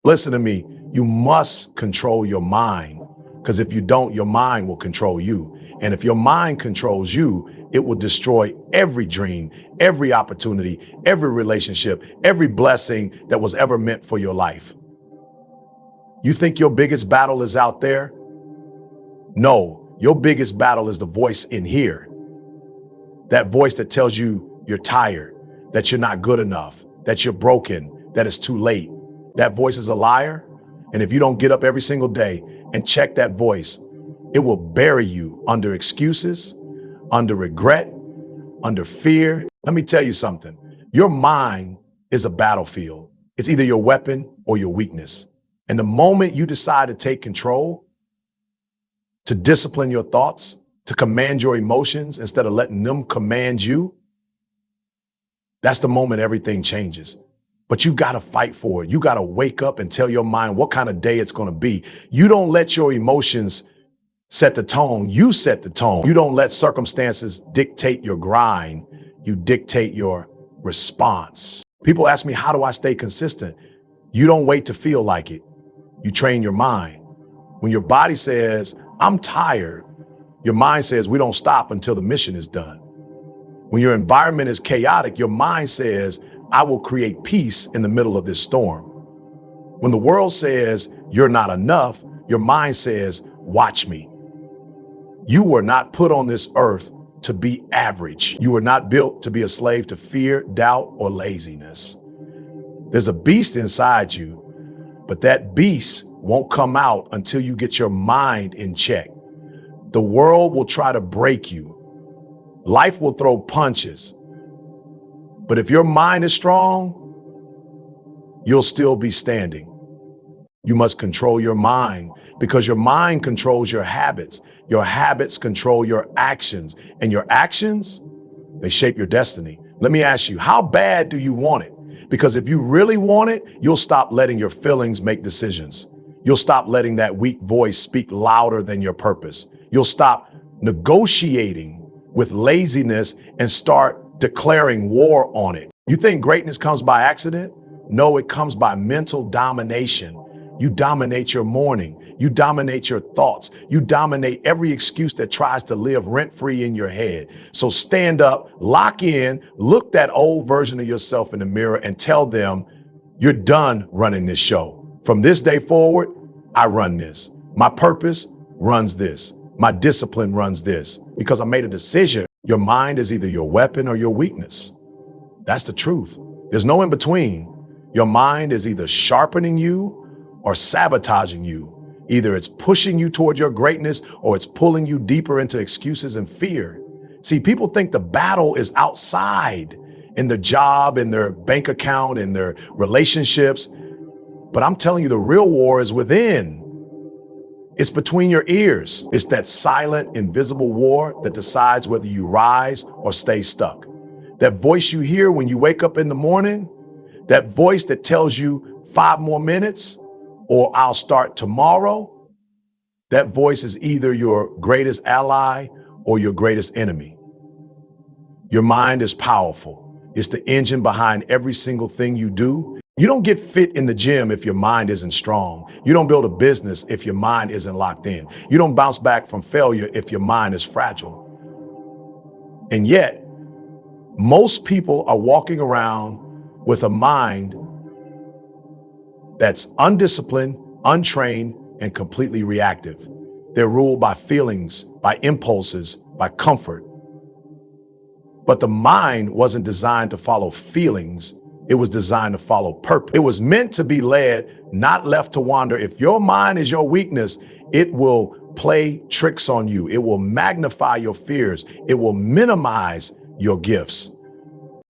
Listen to me. You must control your mind, because if you don't, your mind will control you. And if your mind controls you, it will destroy every dream, every opportunity, every relationship, every blessing that was ever meant for your life. You think your biggest battle is out there? No, your biggest battle is the voice in here. That voice that tells you you're tired, that you're not good enough, that you're broken, that it's too late. That voice is a liar. And if you don't get up every single day and check that voice, it will bury you under excuses, under regret, under fear. Let me tell you something. Your mind is a battlefield. It's either your weapon or your weakness. And the moment you decide to take control, to discipline your thoughts, to command your emotions instead of letting them command you, that's the moment everything changes. But you got to fight for it. You got to wake up and tell your mind what kind of day it's going to be. You don't let your emotions set the tone. You set the tone. You don't let circumstances dictate your grind. You dictate your response. People ask me, how do I stay consistent? You don't wait to feel like it. You train your mind. When your body says, I'm tired, your mind says, we don't stop until the mission is done. When your environment is chaotic, your mind says, I will create peace in the middle of this storm. When the world says you're not enough, your mind says, watch me. You were not put on this earth to be average. You were not built to be a slave to fear, doubt, or laziness. There's a beast inside you, but that beast won't come out until you get your mind in check. The world will try to break you. Life will throw punches. But if your mind is strong, you'll still be standing. You must control your mind, because your mind controls your habits. Your habits control your actions, and your actions, they shape your destiny. Let me ask you, how bad do you want it? Because if you really want it, you'll stop letting your feelings make decisions. You'll stop letting that weak voice speak louder than your purpose. You'll stop negotiating with laziness and start declaring war on it. You think greatness comes by accident? No, it comes by mental domination. You dominate your morning. You dominate your thoughts. You dominate every excuse that tries to live rent-free in your head. So stand up, lock in, look that old version of yourself in the mirror and tell them you're done running this show. From this day forward, I run this. My purpose runs this. My discipline runs this, because I made a decision. Your mind is either your weapon or your weakness. That's the truth. There's no in between. Your mind is either sharpening you or sabotaging you. Either it's pushing you toward your greatness or it's pulling you deeper into excuses and fear. See, people think the battle is outside, in their job, in their bank account, in their relationships. But I'm telling you, the real war is within. It's between your ears. It's that silent, invisible war that decides whether you rise or stay stuck. That voice you hear when you wake up in the morning, that voice that tells you 5 more minutes or I'll start tomorrow, that voice is either your greatest ally or your greatest enemy. Your mind is powerful. It's the engine behind every single thing you do. You don't get fit in the gym if your mind isn't strong. You don't build a business if your mind isn't locked in. You don't bounce back from failure if your mind is fragile. And yet, most people are walking around with a mind that's undisciplined, untrained, and completely reactive. They're ruled by feelings, by impulses, by comfort. But the mind wasn't designed to follow feelings. It was designed to follow purpose. It was meant to be led, not left to wander. If your mind is your weakness, it will play tricks on you. It will magnify your fears. It will minimize your gifts.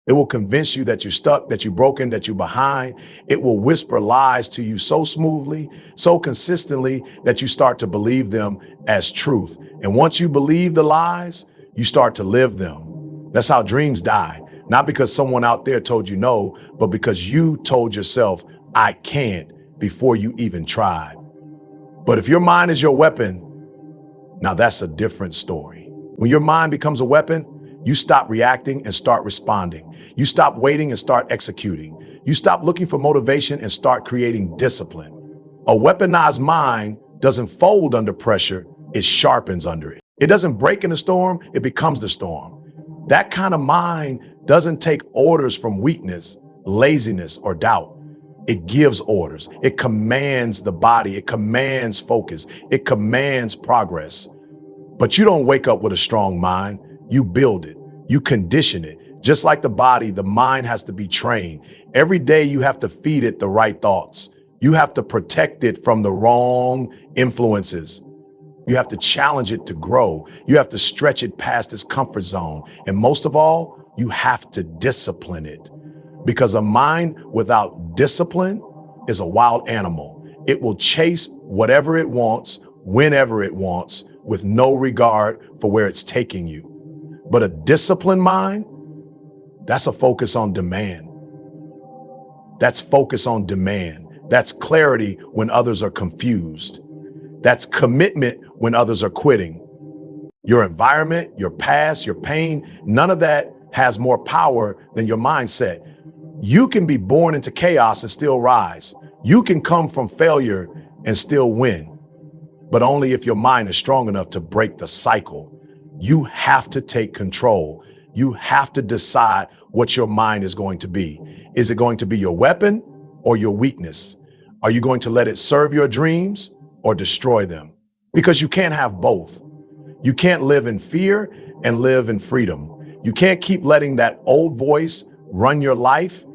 It will convince you that you're stuck, that you're broken, that you're behind. It will whisper lies to you so smoothly, so consistently that you start to believe them as truth. And once you believe the lies, you start to live them. That's how dreams die. Not because someone out there told you no, but because you told yourself, I can't, before you even tried. But if your mind is your weapon, now that's a different story. When your mind becomes a weapon, You stop reacting and start responding. You stop waiting and start executing. You stop looking for motivation and start creating discipline. A weaponized mind doesn't fold under pressure, it sharpens under it. It doesn't break in the storm, it becomes the storm. That kind of mind doesn't take orders from weakness, laziness, or doubt. It gives orders. It commands the body. It commands focus. It commands progress. But you don't wake up with a strong mind. You build it. You condition it. Just like the body, the mind has to be trained. Every day you have to feed it the right thoughts. You have to protect it from the wrong influences. You have to challenge it to grow. You have to stretch it past its comfort zone. And most of all, you have to discipline it. Because a mind without discipline is a wild animal. It will chase whatever it wants, whenever it wants, with no regard for where it's taking you. But a disciplined mind, that's a focus on demand. That's focus on demand. That's clarity when others are confused. That's commitment when others are quitting. Your environment, your past, your pain, none of that has more power than your mindset. You can be born into chaos and still rise. You can come from failure and still win, but only if your mind is strong enough to break the cycle. You have to take control. You have to decide what your mind is going to be. Is it going to be your weapon or your weakness? Are you going to let it serve your dreams or destroy them? Because you can't have both. You can't live in fear and live in freedom. You can't keep letting that old voice run your life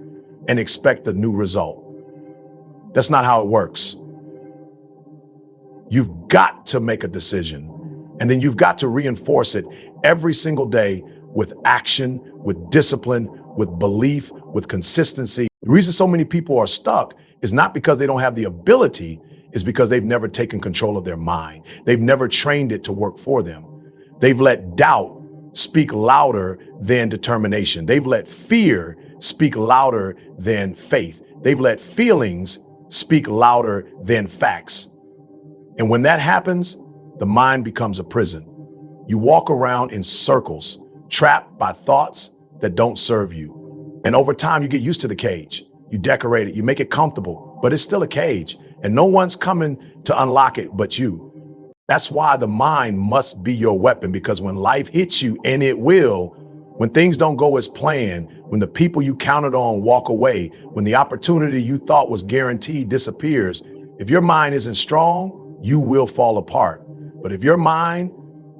and expect a new result. That's not how it works. You've got to make a decision, and then you've got to reinforce it every single day with action, with discipline, with belief, with consistency. The reason so many people are stuck is not because they don't have the ability, it's because they've never taken control of their mind. They've never trained it to work for them. They've let doubt speak louder than determination. They've let fear speak louder than faith. They've let feelings speak louder than facts. And when that happens, the mind becomes a prison. You walk around in circles, trapped by thoughts that don't serve you. And over time, you get used to the cage. You decorate it, you make it comfortable, but it's still a cage, and no one's coming to unlock it but you. That's why the mind must be your weapon, because when life hits you, and it will, when things don't go as planned, when the people you counted on walk away, when the opportunity you thought was guaranteed disappears, if your mind isn't strong, you will fall apart. But if your mind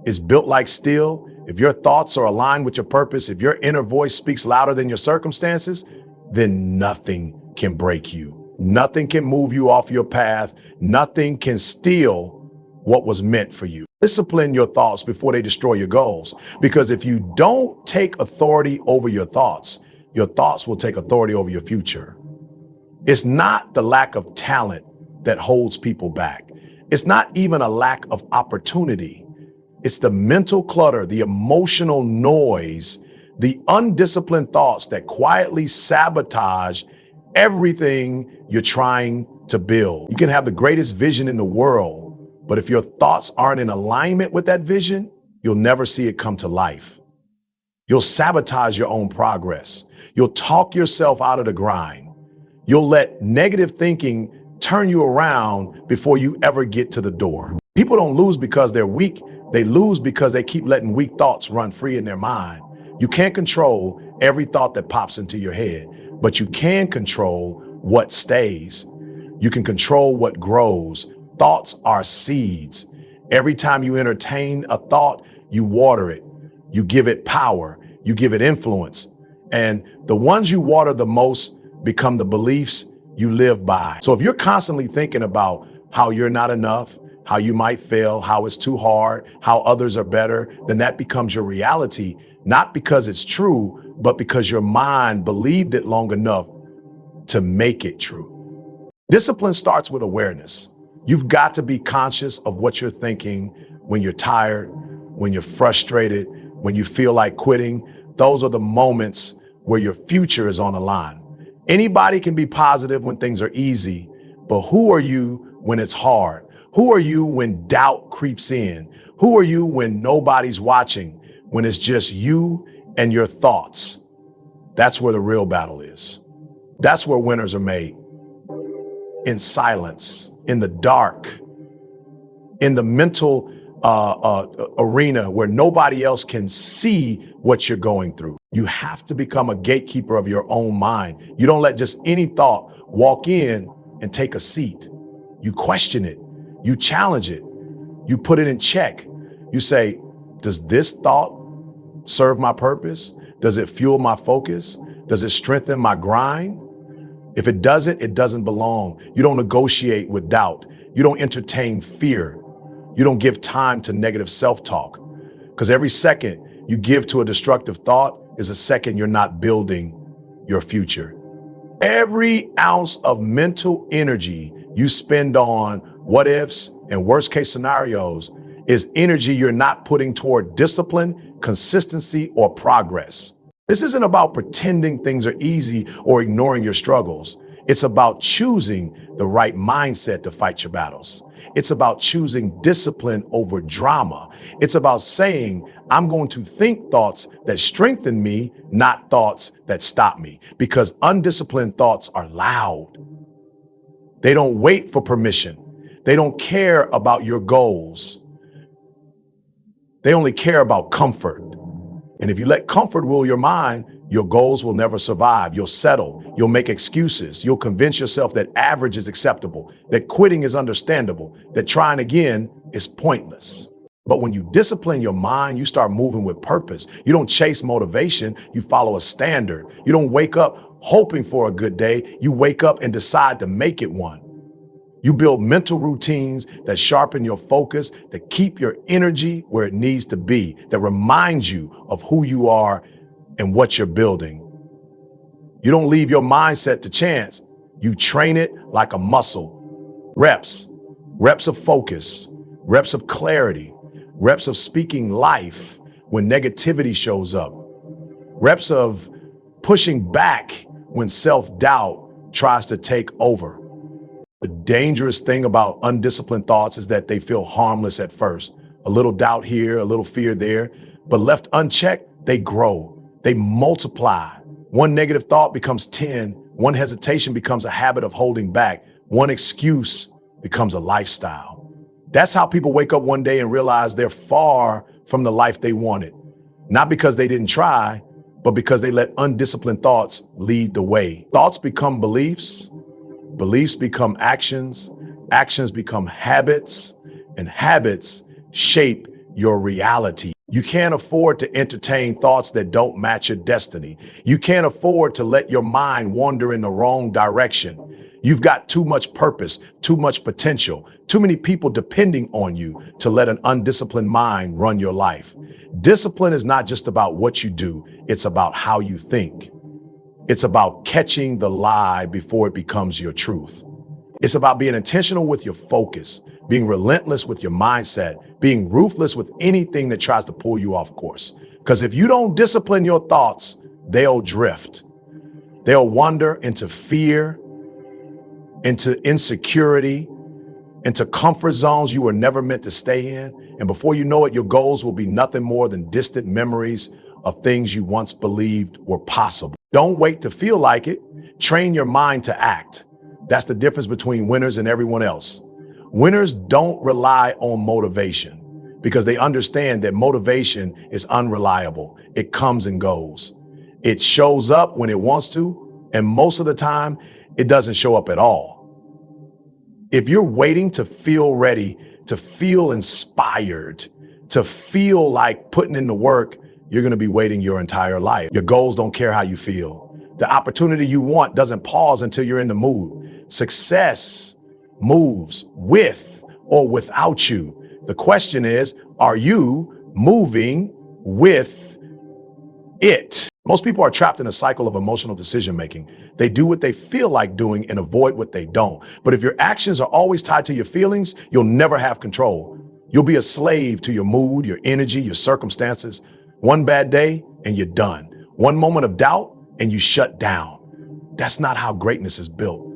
is built like steel, if your thoughts are aligned with your purpose, if your inner voice speaks louder than your circumstances, then nothing can break you. Nothing can move you off your path. Nothing can steal what was meant for you. Discipline your thoughts before they destroy your goals. Because if you don't take authority over your thoughts will take authority over your future. It's not the lack of talent that holds people back. It's not even a lack of opportunity. It's the mental clutter, the emotional noise, the undisciplined thoughts that quietly sabotage everything you're trying to build. You can have the greatest vision in the world, but if your thoughts aren't in alignment with that vision, you'll never see it come to life. You'll sabotage your own progress. You'll talk yourself out of the grind. You'll let negative thinking turn you around before you ever get to the door. People don't lose because they're weak. They lose because they keep letting weak thoughts run free in their mind. You can't control every thought that pops into your head, but you can control what stays. You can control what grows. Thoughts are seeds. Every time you entertain a thought, you water it. You give it power. You give it influence. And the ones you water the most become the beliefs you live by. So if you're constantly thinking about how you're not enough, how you might fail, how it's too hard, how others are better, then that becomes your reality, not because it's true, but because your mind believed it long enough to make it true. Discipline starts with awareness. You've got to be conscious of what you're thinking when you're tired, when you're frustrated, when you feel like quitting. Those are the moments where your future is on the line. Anybody can be positive when things are easy, but who are you when it's hard? Who are you when doubt creeps in? Who are you when nobody's watching, when it's just you and your thoughts. That's where the real battle is. That's where winners are made. In silence, in the dark, in the mental arena where nobody else can see what you're going through. You have to become a gatekeeper of your own mind. You don't let just any thought walk in and take a seat. You question it. You challenge it. You put it in check. You say, does this thought serve my purpose? Does it fuel my focus? Does it strengthen my grind? If it doesn't, it doesn't belong. You don't negotiate with doubt. You don't entertain fear. You don't give time to negative self-talk. Because every second you give to a destructive thought is a second you're not building your future. Every ounce of mental energy you spend on what ifs and worst case scenarios is energy you're not putting toward discipline, consistency, or progress. This isn't about pretending things are easy or ignoring your struggles. It's about choosing the right mindset to fight your battles. It's about choosing discipline over drama. It's about saying, I'm going to think thoughts that strengthen me, not thoughts that stop me. Because undisciplined thoughts are loud. They don't wait for permission. They don't care about your goals. They only care about comfort. And if you let comfort rule your mind, your goals will never survive. You'll settle. You'll make excuses. You'll convince yourself that average is acceptable, that quitting is understandable, that trying again is pointless. But when you discipline your mind, you start moving with purpose. You don't chase motivation. You follow a standard. You don't wake up hoping for a good day. You wake up and decide to make it one. You build mental routines that sharpen your focus, that keep your energy where it needs to be, that reminds you of who you are and what you're building. You don't leave your mindset to chance. You train it like a muscle. Reps of focus, reps of clarity, reps of speaking life when negativity shows up, reps of pushing back when self-doubt tries to take over. The dangerous thing about undisciplined thoughts is that they feel harmless at first. A little doubt here, a little fear there, but left unchecked, they grow, they multiply. One negative thought becomes 10. One hesitation becomes a habit of holding back. One excuse becomes a lifestyle. That's how people wake up one day and realize they're far from the life they wanted. Not because they didn't try, but because they let undisciplined thoughts lead the way. Thoughts become beliefs. Beliefs become actions, actions become habits, and habits shape your reality. You can't afford to entertain thoughts that don't match your destiny. You can't afford to let your mind wander in the wrong direction. You've got too much purpose, too much potential, too many people depending on you to let an undisciplined mind run your life. Discipline is not just about what you do, it's about how you think. It's about catching the lie before it becomes your truth. It's about being intentional with your focus, being relentless with your mindset, being ruthless with anything that tries to pull you off course. Because if you don't discipline your thoughts, they'll drift. They'll wander into fear, into insecurity, into comfort zones you were never meant to stay in. And before you know it, your goals will be nothing more than distant memories of things you once believed were possible. Don't wait to feel like it. Train your mind to act. That's the difference between winners and everyone else. Winners don't rely on motivation because they understand that motivation is unreliable. It comes and goes. It shows up when it wants to, and most of the time, it doesn't show up at all. If you're waiting to feel ready, to feel inspired, to feel like putting in the work, you're going to be waiting your entire life. Your goals don't care how you feel. The opportunity you want doesn't pause until you're in the mood. Success moves with or without you. The question is, are you moving with it? Most people are trapped in a cycle of emotional decision making. They do what they feel like doing and avoid what they don't. But if your actions are always tied to your feelings, you'll never have control. You'll be a slave to your mood, your energy, your circumstances. One bad day and you're done. One moment of doubt and you shut down. That's not how greatness is built.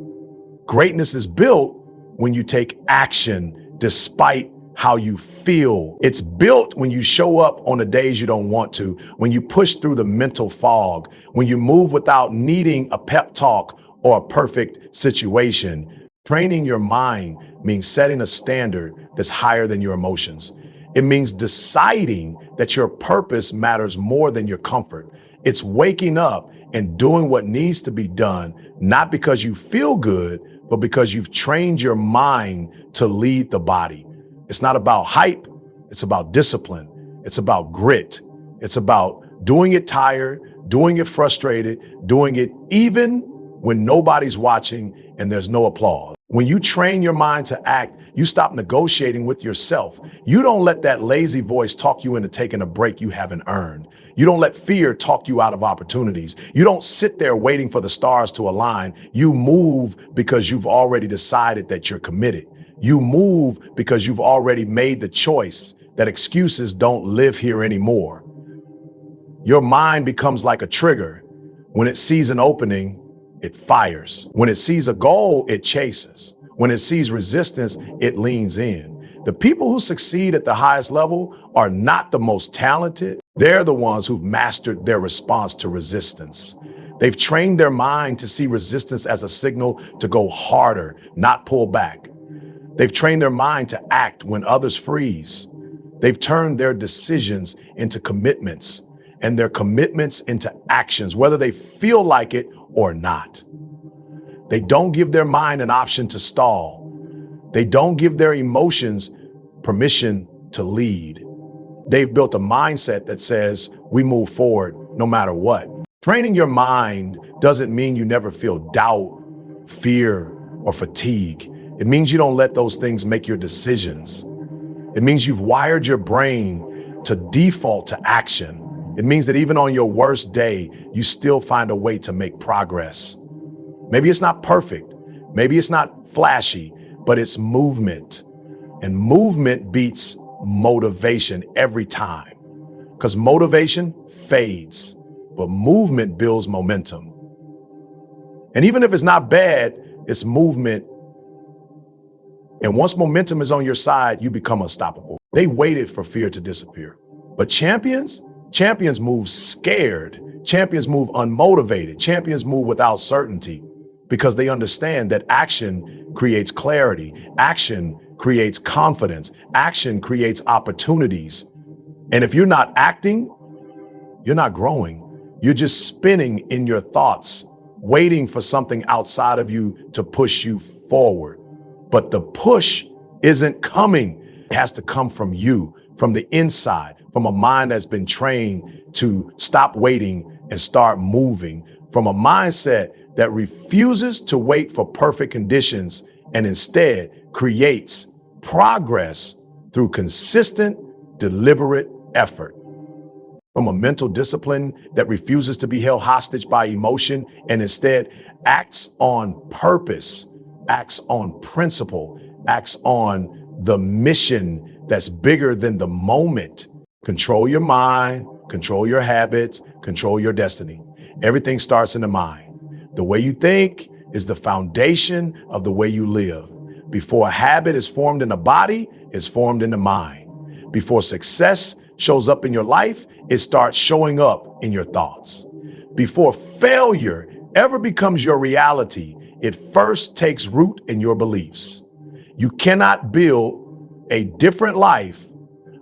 Greatness is built when you take action despite how you feel. It's built when you show up on the days you don't want to, when you push through the mental fog, when you move without needing a pep talk or a perfect situation. Training your mind means setting a standard that's higher than your emotions. It means deciding that your purpose matters more than your comfort. It's waking up and doing what needs to be done, not because you feel good, but because you've trained your mind to lead the body. It's not about hype. It's about discipline. It's about grit. It's about doing it tired, doing it frustrated, doing it even when nobody's watching and there's no applause. When you train your mind to act, you stop negotiating with yourself. You don't let that lazy voice talk you into taking a break you haven't earned. You don't let fear talk you out of opportunities. You don't sit there waiting for the stars to align. You move because you've already decided that you're committed. You move because you've already made the choice that excuses don't live here anymore. Your mind becomes like a trigger. When it sees an opening, it fires. When it sees a goal, it chases. When it sees resistance, it leans in. The people who succeed at the highest level are not the most talented. They're the ones who've mastered their response to resistance. They've trained their mind to see resistance as a signal to go harder, not pull back. They've trained their mind to act when others freeze. They've turned their decisions into commitments and their commitments into actions, whether they feel like it or not. They don't give their mind an option to stall. They don't give their emotions permission to lead. They've built a mindset that says we move forward no matter what. Training your mind doesn't mean you never feel doubt, fear, or fatigue. It means you don't let those things make your decisions. It means you've wired your brain to default to action. It means that even on your worst day, you still find a way to make progress. Maybe it's not perfect. Maybe it's not flashy, but it's movement. And movement beats motivation every time. Because motivation fades, but movement builds momentum. And even if it's not bad, it's movement. And once momentum is on your side, you become unstoppable. They waited for fear to disappear. But champions move scared. Champions move unmotivated. Champions move without certainty because they understand that action creates clarity. Action creates confidence. Action creates opportunities. And if you're not acting, you're not growing. You're just spinning in your thoughts, waiting for something outside of you to push you forward. But the push isn't coming. It has to come from you, from the inside, from a mind that's been trained to stop waiting and start moving, from a mindset that refuses to wait for perfect conditions and instead creates progress through consistent, deliberate effort. From a mental discipline that refuses to be held hostage by emotion and instead acts on purpose, acts on principle, acts on the mission that's bigger than the moment. Control your mind, control your habits, control your destiny. Everything starts in the mind. The way you think is the foundation of the way you live. Before a habit is formed in the body, it's formed in the mind. Before success shows up in your life, it starts showing up in your thoughts. Before failure ever becomes your reality, it first takes root in your beliefs. You cannot build a different life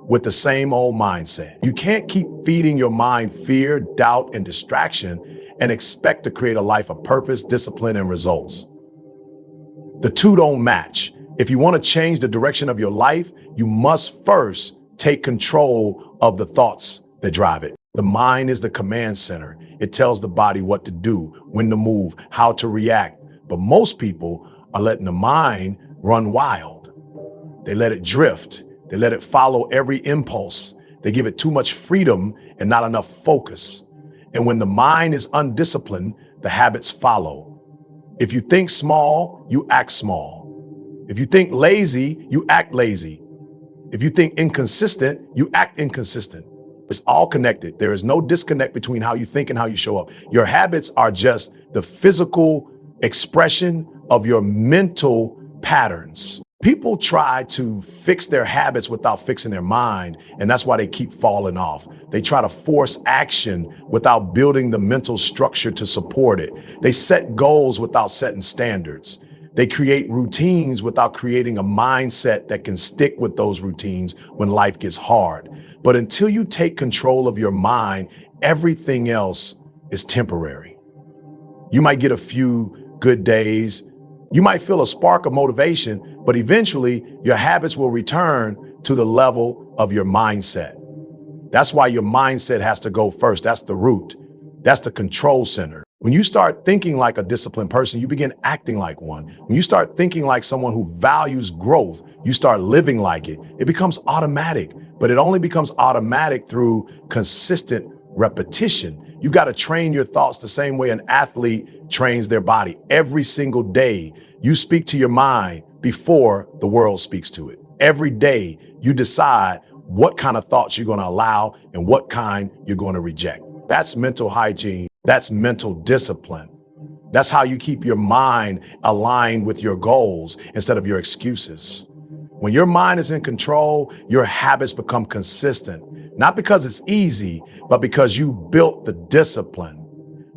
with the same old mindset. You can't keep feeding your mind fear, doubt, and distraction and expect to create a life of purpose, discipline, and results. The two don't match. If you want to change the direction of your life, you must first take control of the thoughts that drive it. The mind is the command center. It tells the body what to do, when to move, how to react. But most people are letting the mind run wild. They let it drift. They let it follow every impulse. They give it too much freedom and not enough focus. And when the mind is undisciplined, the habits follow. If you think small, you act small. If you think lazy, you act lazy. If you think inconsistent, you act inconsistent. It's all connected. There is no disconnect between how you think and how you show up. Your habits are just the physical expression of your mental patterns. People try to fix their habits without fixing their mind, and that's why they keep falling off. They try to force action without building the mental structure to support it. They set goals without setting standards. They create routines without creating a mindset that can stick with those routines when life gets hard. But until you take control of your mind, everything else is temporary. You might get a few good days. You might feel a spark of motivation, but eventually your habits will return to the level of your mindset. That's why your mindset has to go first. That's the root. That's the control center. When you start thinking like a disciplined person, you begin acting like one. When you start thinking like someone who values growth, you start living like it. It becomes automatic, but it only becomes automatic through consistent repetition. You got to train your thoughts the same way an athlete trains their body. Every single day, you speak to your mind before the world speaks to it. Every day, you decide what kind of thoughts you're going to allow and what kind you're going to reject. That's mental hygiene. That's mental discipline. That's how you keep your mind aligned with your goals instead of your excuses. When your mind is in control, your habits become consistent, not because it's easy, but because you built the discipline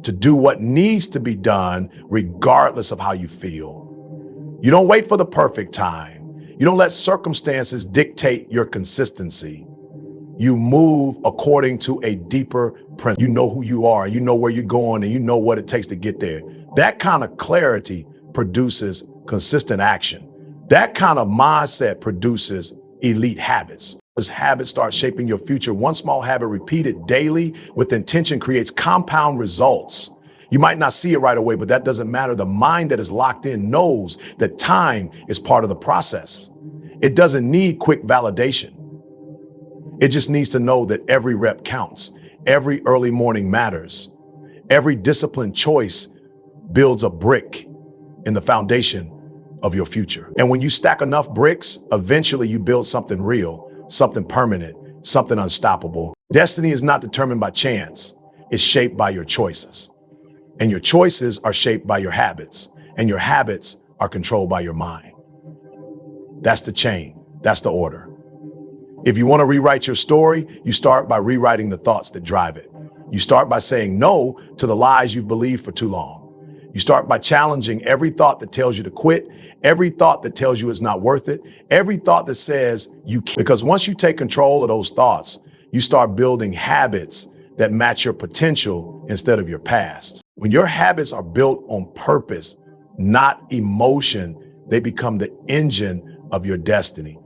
to do what needs to be done regardless of how you feel. You don't wait for the perfect time. You don't let circumstances dictate your consistency. You move according to a deeper principle. You know who you are, you know where you're going, and you know what it takes to get there. That kind of clarity produces consistent action. That kind of mindset produces elite habits. As habits start shaping your future, one small habit repeated daily with intention creates compound results. You might not see it right away, but that doesn't matter. The mind that is locked in knows that time is part of the process. It doesn't need quick validation. It just needs to know that every rep counts. Every early morning matters. Every disciplined choice builds a brick in the foundation of your future. And when you stack enough bricks, eventually you build something real, something permanent, something unstoppable. Destiny is not determined by chance. It's shaped by your choices. And your choices are shaped by your habits. And your habits are controlled by your mind. That's the chain. That's the order. If you want to rewrite your story, you start by rewriting the thoughts that drive it. You start by saying no to the lies you've believed for too long. You start by challenging every thought that tells you to quit, every thought that tells you it's not worth it, every thought that says you can't. Because once you take control of those thoughts, you start building habits that match your potential instead of your past. When your habits are built on purpose, not emotion, they become the engine of your destiny.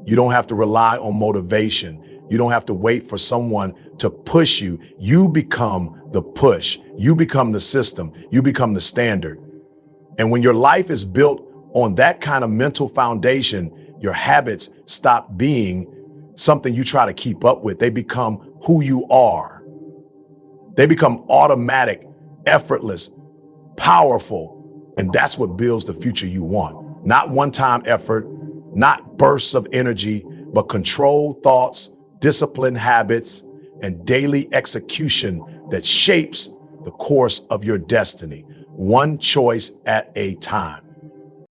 You don't have to rely on motivation. You don't have to wait for someone to push you. You become the push. You become the system. You become the standard. And when your life is built on that kind of mental foundation, your habits stop being something you try to keep up with. They become who you are. They become automatic, effortless, powerful. And that's what builds the future you want. Not one-time effort, not bursts of energy, but controlled thoughts, disciplined habits, and daily execution that shapes the course of your destiny, one choice at a time.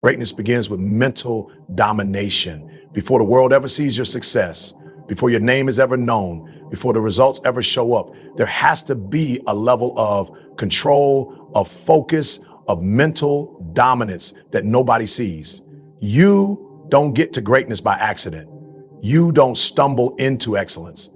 Greatness begins with mental domination. Before the world ever sees your success, before your name is ever known, before the results ever show up, there has to be a level of control, of focus, of mental dominance that nobody sees. You don't get to greatness by accident. You don't stumble into excellence.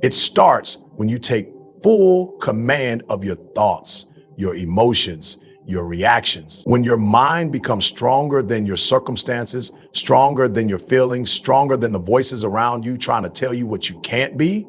It starts when you take full command of your thoughts, your emotions, your reactions. When your mind becomes stronger than your circumstances, stronger than your feelings, stronger than the voices around you trying to tell you what you can't be,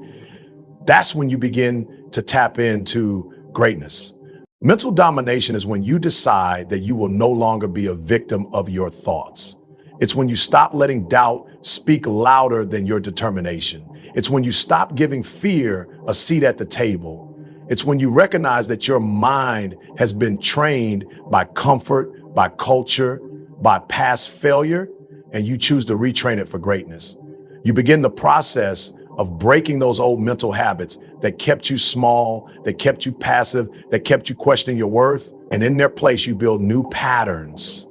that's when you begin to tap into greatness. Mental domination is when you decide that you will no longer be a victim of your thoughts. It's when you stop letting doubt speak louder than your determination. It's when you stop giving fear a seat at the table. It's when you recognize that your mind has been trained by comfort, by culture, by past failure, and you choose to retrain it for greatness. You begin the process of breaking those old mental habits that kept you small, that kept you passive, that kept you questioning your worth. And in their place, you build new patterns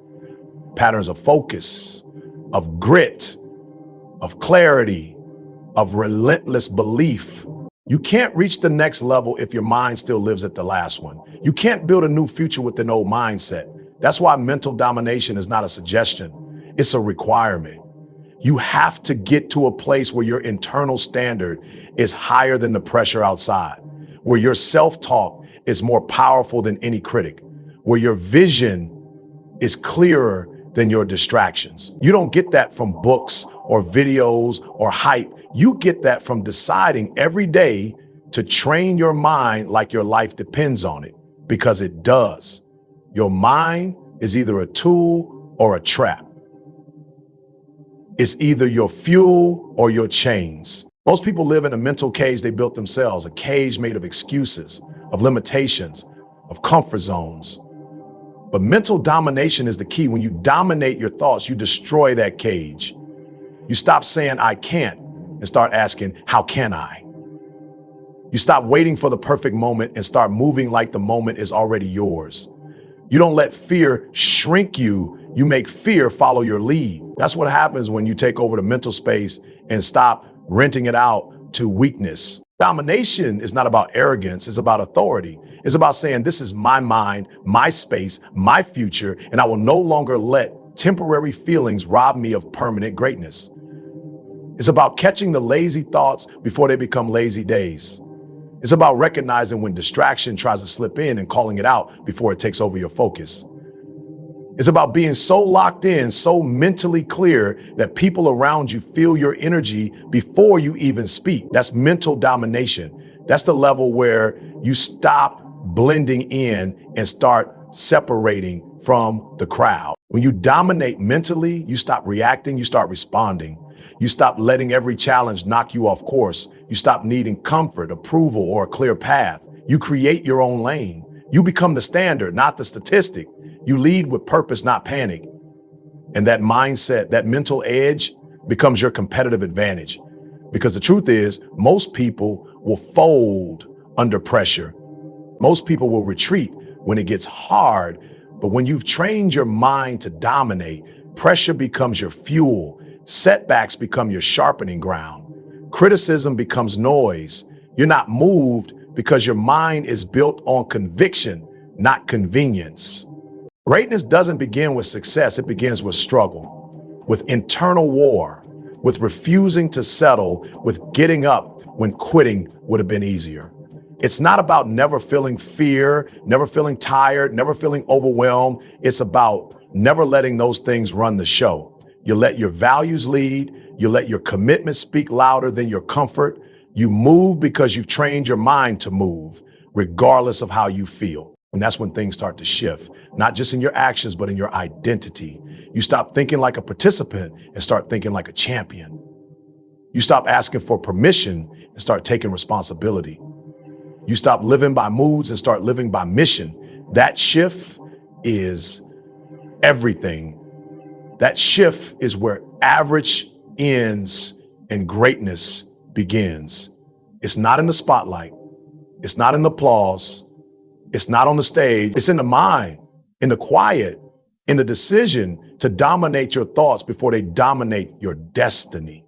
of focus, of grit, of clarity, of relentless belief. You can't reach the next level if your mind still lives at the last one. You can't build a new future with an old mindset. That's why mental domination is not a suggestion, it's a requirement. You have to get to a place where your internal standard is higher than the pressure outside, where your self-talk is more powerful than any critic, where your vision is clearer than your distractions. You don't get that from books or videos or hype. You get that from deciding every day to train your mind like your life depends on it, because it does. Your mind is either a tool or a trap. It's either your fuel or your chains. Most people live in a mental cage they built themselves, a cage made of excuses, of limitations, of comfort zones. But mental domination is the key. When you dominate your thoughts, you destroy that cage. You stop saying, I can't, and start asking, how can I? You stop waiting for the perfect moment and start moving like the moment is already yours. You don't let fear shrink you. You make fear follow your lead. That's what happens when you take over the mental space and stop renting it out to weakness. Domination is not about arrogance, it's about authority. It's about saying, this is my mind, my space, my future, and I will no longer let temporary feelings rob me of permanent greatness. It's about catching the lazy thoughts before they become lazy days. It's about recognizing when distraction tries to slip in and calling it out before it takes over your focus. It's about being so locked in, so mentally clear that people around you feel your energy before you even speak. That's mental domination. That's the level where you stop blending in and start separating from the crowd. When you dominate mentally, you stop reacting, you start responding. You stop letting every challenge knock you off course. You stop needing comfort, approval, or a clear path. You create your own lane. You become the standard, not the statistic. You lead with purpose, not panic. And that mindset, that mental edge becomes your competitive advantage. Because the truth is, most people will fold under pressure. Most people will retreat when it gets hard. But when you've trained your mind to dominate, pressure becomes your fuel. Setbacks become your sharpening ground. Criticism becomes noise. You're not moved because your mind is built on conviction, not convenience. Greatness doesn't begin with success, it begins with struggle, with internal war, with refusing to settle, with getting up when quitting would have been easier. It's not about never feeling fear, never feeling tired, never feeling overwhelmed. It's about never letting those things run the show. You let your values lead, you let your commitment speak louder than your comfort. You move because you've trained your mind to move, regardless of how you feel. And that's when things start to shift, not just in your actions, but in your identity. You stop thinking like a participant and start thinking like a champion. You stop asking for permission and start taking responsibility. You stop living by moods and start living by mission. That shift is everything. That shift is where average ends and greatness begins. It's not in the spotlight. It's not in the applause. It's not on the stage. It's in the mind, in the quiet, in the decision to dominate your thoughts before they dominate your destiny.